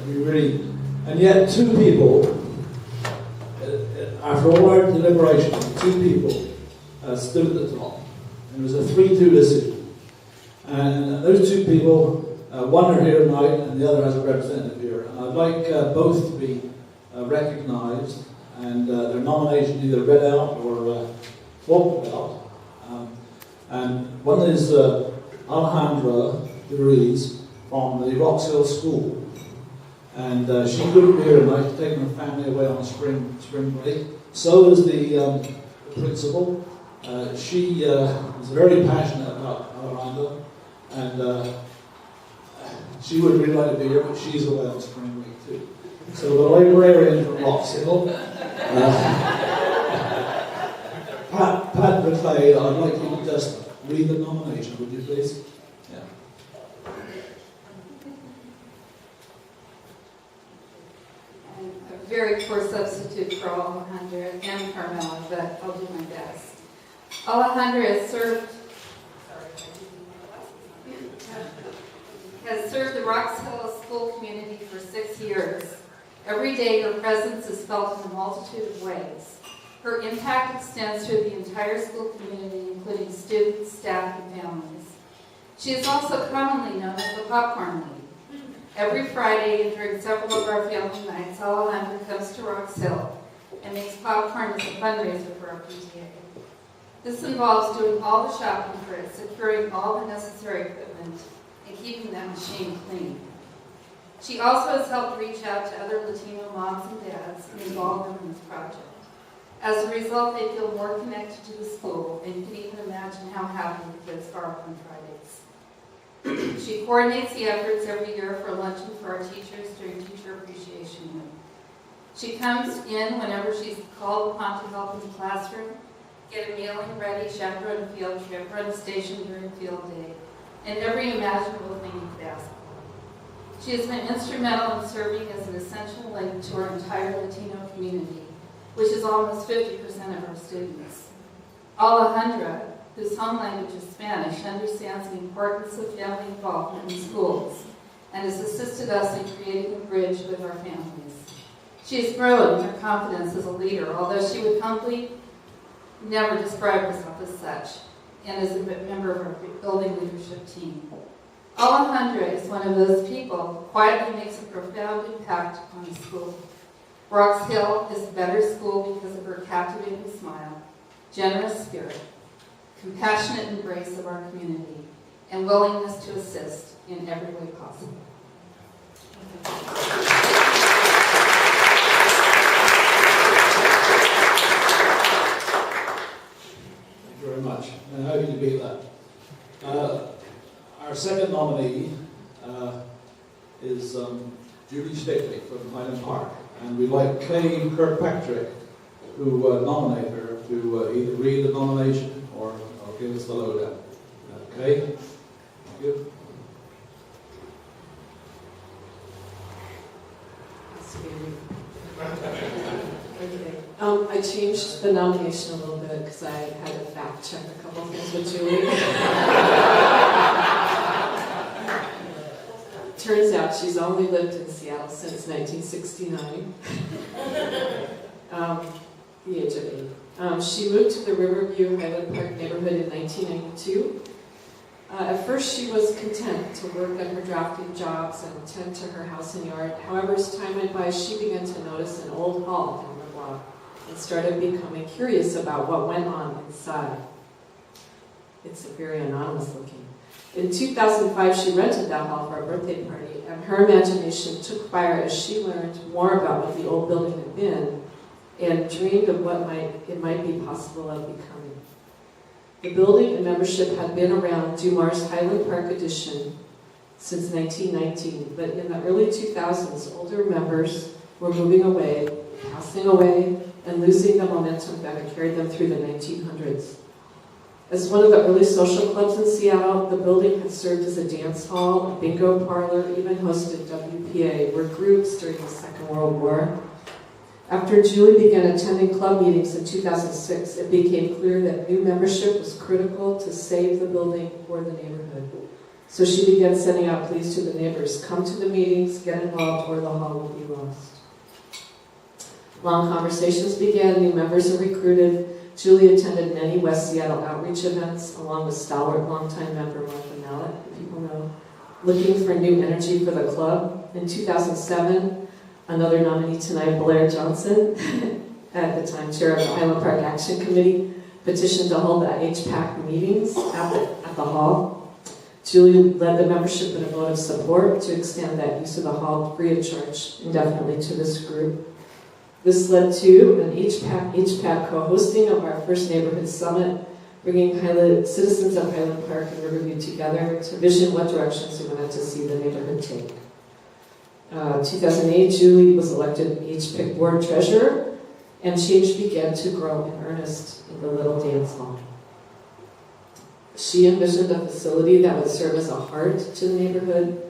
And yet two people, after all our deliberation, two people stood at the top. It was a 3-2 decision. And those two people, one are here tonight and the other has a representative here. And I'd like both to be recognised and their nomination either read out or talked about. And one is Alejandra Delridge from the Roxhill School. And she couldn't be here tonight, she's taking her family away on a spring break. So is the principal. She is very passionate about Alejandra, and she would really like to be here, but she's away on spring break too. So the librarian from Roxhill, Pat McClay, I'd like you to just read the nomination, would you please? Yeah. A very poor substitute for Alejandra and Carmela, but I'll do my best. Alejandra has served the Roxhill school community for 6 years. Every day her presence is felt in a multitude of ways. Her impact extends through the entire school community, including students, staff, and families. She is also commonly known as the Popcorn Lady. Every Friday and during several of our family nights, Alejandra comes to Roxhill and makes popcorn as a fundraiser for our PTA. This involves doing all the shopping for it, securing all the necessary equipment, and keeping that machine clean. She also has helped reach out to other Latino moms and dads and involve them in this project. As a result, they feel more connected to the school, and you can even imagine how happy the kids are on Fridays. She coordinates the efforts every year for luncheon for our teachers during Teacher Appreciation Week. She comes in whenever she's called upon to help in the classroom, get a mailing ready, chaperone a field trip, run a station during field day, and every imaginable thing you could ask for. She has been instrumental in serving as an essential link to our entire Latino community, which is almost 50% of our students. Alejandra, whose home language is Spanish, understands the importance of family involvement in schools and has assisted us in creating a bridge with our families. She has grown in her confidence as a leader, although she would humbly never describe herself as such, and is a member of our building leadership team. Alejandra is one of those people who quietly makes a profound impact on the school. Roxhill is a better school because of her captivating smile, generous spirit, compassionate embrace of our community, and willingness to assist in every way possible. Thank you very much. And how do you beat that? Our second nominee is Julie Stickley from Highland Park. And we'd like Kay Kirkpatrick, who nominated her, to either read the nomination or give us the lowdown. Kay, thank you. I changed the nomination a little bit because I had to fact check a couple things with Julie. Turns out she's only lived in Seattle since 1969, the age of 8. She moved to the Riverview Highland Park neighborhood in 1992. At first she was content to work at her drafting jobs and tend to her house and yard. However, as time went by, she began to notice an old hall down the block and started becoming curious about what went on inside. It's very anonymous looking. In 2005, she rented that hall for a birthday party, and her imagination took fire as she learned more about what the old building had been and dreamed of what it might be possible of becoming. The building and membership had been around Dumar's Highland Park edition since 1919, but in the early 2000s, older members were moving away, passing away, and losing the momentum that had carried them through the 1900s. As one of the early social clubs in Seattle, the building had served as a dance hall, a bingo parlor, even hosted WPA, where groups during the Second World War. After Julie began attending club meetings in 2006, it became clear that new membership was critical to save the building for the neighborhood. So she began sending out pleas to the neighbors, come to the meetings, get involved, or the hall will be lost. Long conversations began, new members are recruited. Julie attended many West Seattle outreach events, along with stalwart longtime member Martha Mallett, who people know, looking for new energy for the club. In 2007, another nominee tonight, Blair Johnson, at the time chair of the Highland Park Action Committee, petitioned to hold the HPAC meetings at the hall. Julie led the membership in a vote of support to extend that use of the hall free of charge indefinitely to this group. This led to an HPAC co-hosting of our first neighborhood summit, bringing citizens of Highland Park and Riverview together to vision what directions we wanted to see the neighborhood take. 2008, Julie was elected HPAC board treasurer, and change began to grow in earnest in the Little Dance Hall. She envisioned a facility that would serve as a heart to the neighborhood,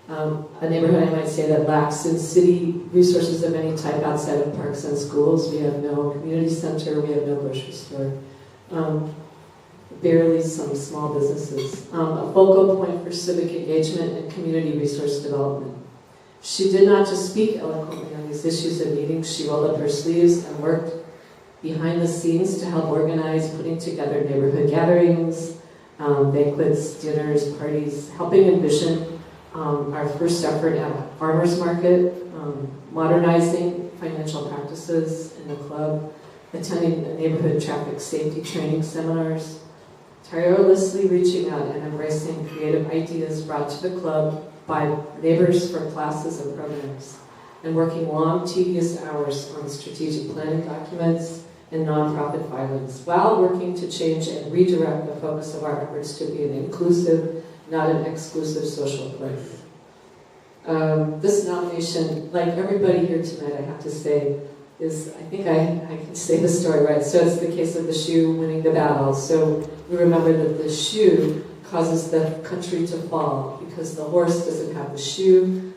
a neighborhood, I might say, that lacks in city resources of any type outside of parks and schools. We have no community center, we have no grocery store, barely some small businesses. A focal point for civic engagement and community resource development. She did not just speak eloquently on these issues at meetings, she rolled up her sleeves and worked behind the scenes to help organize, putting together neighborhood gatherings, banquets, dinners, parties, helping envision our first effort at a farmer's market, modernizing financial practices in the club, attending neighborhood traffic safety training seminars, tirelessly reaching out and embracing creative ideas brought to the club by neighbors for classes and programs, and working long, tedious hours on strategic planning documents and nonprofit filings, while working to change and redirect the focus of our efforts to be an inclusive, not an exclusive social place. This nomination, like everybody here tonight, I have to say, is, I think I can say the story right. So it's the case of the shoe winning the battle. So we remember that the shoe causes the country to fall because the horse doesn't have the shoe,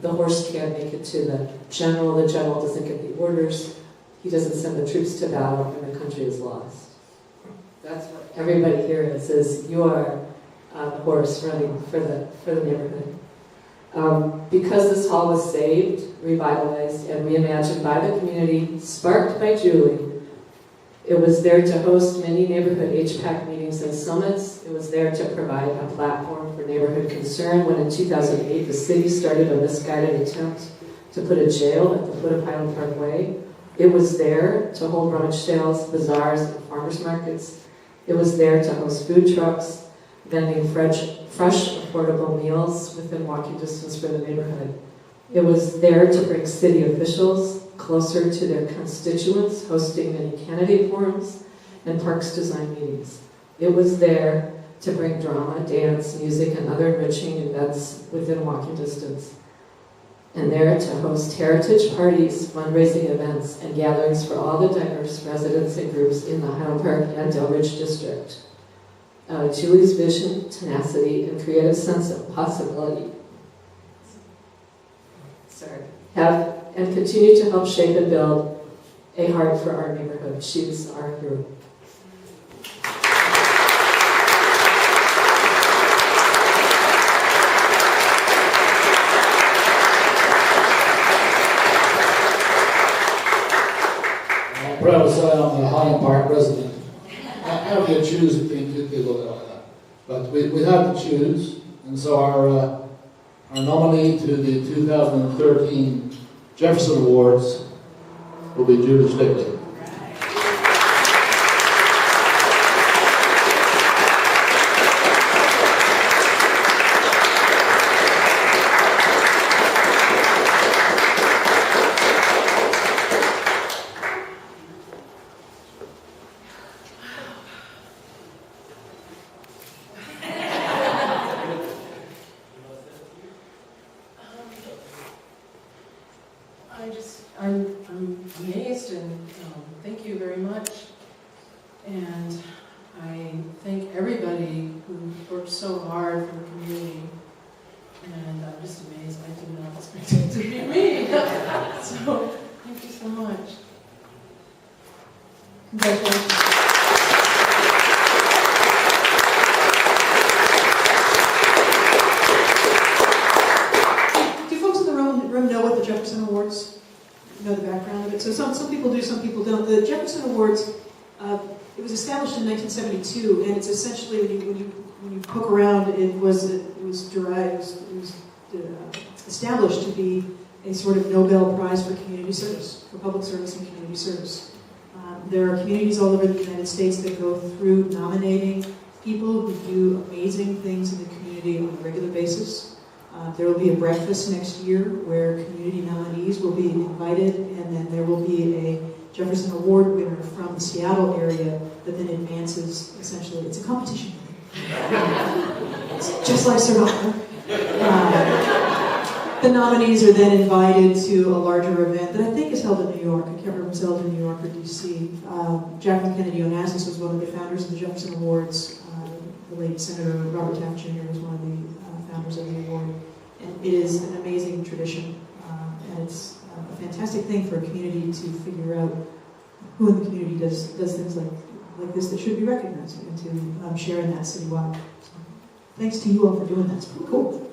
the horse can't make it to the general doesn't get the orders, he doesn't send the troops to battle, and the country is lost. That's what everybody here is you are the horse running for the neighborhood. Because this hall was saved, revitalized, and reimagined by the community, sparked by Julie, it was there to host many neighborhood HPAC meetings and summits. It was there to provide a platform for neighborhood concern when in 2008 the city started a misguided attempt to put a jail at the foot of Highland Park Way. It was there to hold rummage sales, bazaars, and farmers markets. It was there to host food trucks, vending fresh, affordable meals within walking distance for the neighborhood. It was there to bring city officials closer to their constituents, hosting many candidate forums and parks design meetings. It was there to bring drama, dance, music, and other enriching events within walking distance. And there to host heritage parties, fundraising events, and gatherings for all the diverse residents and groups in the Highland Park and Delridge district. Julie's vision, tenacity, and creative sense of possibility have and continue to help shape and build a heart for our neighborhood. She's our hero. I'm proud to say I'm a Highland Park resident. How do you choose between two people like that? But we had to choose, and so our nominee to the 2013 Jefferson Awards will be Julie Stickley. I'm amazed, and thank you very much. And I thank everybody who worked so hard for the community. And I'm just amazed. I did not expect it to be me. So thank you so much. Congratulations. Jefferson Awards? You know the background of it? So some people do, some people don't. The Jefferson Awards, it was established in 1972, and it's essentially, when you poke around, it was established to be a sort of Nobel Prize for community service, for public service and community service. There are communities all over the United States that go through nominating people who do amazing things in the community on a regular basis. There will be a breakfast next year where community nominees will be invited, and then there will be a Jefferson Award winner from the Seattle area that then advances, essentially, it's a competition. It's just like Survivor. The nominees are then invited to a larger event that I think is held in New York. I can't remember if it's held in New York or D.C. Jacqueline Kennedy Onassis was one of the founders of the Jefferson Awards. The late Senator Robert Taft Jr. was one of the founders of the award. And it is an amazing tradition, and it's a fantastic thing for a community to figure out who in the community does things like this that should be recognized, and to share in that citywide. So, thanks to you all for doing that. It's pretty cool.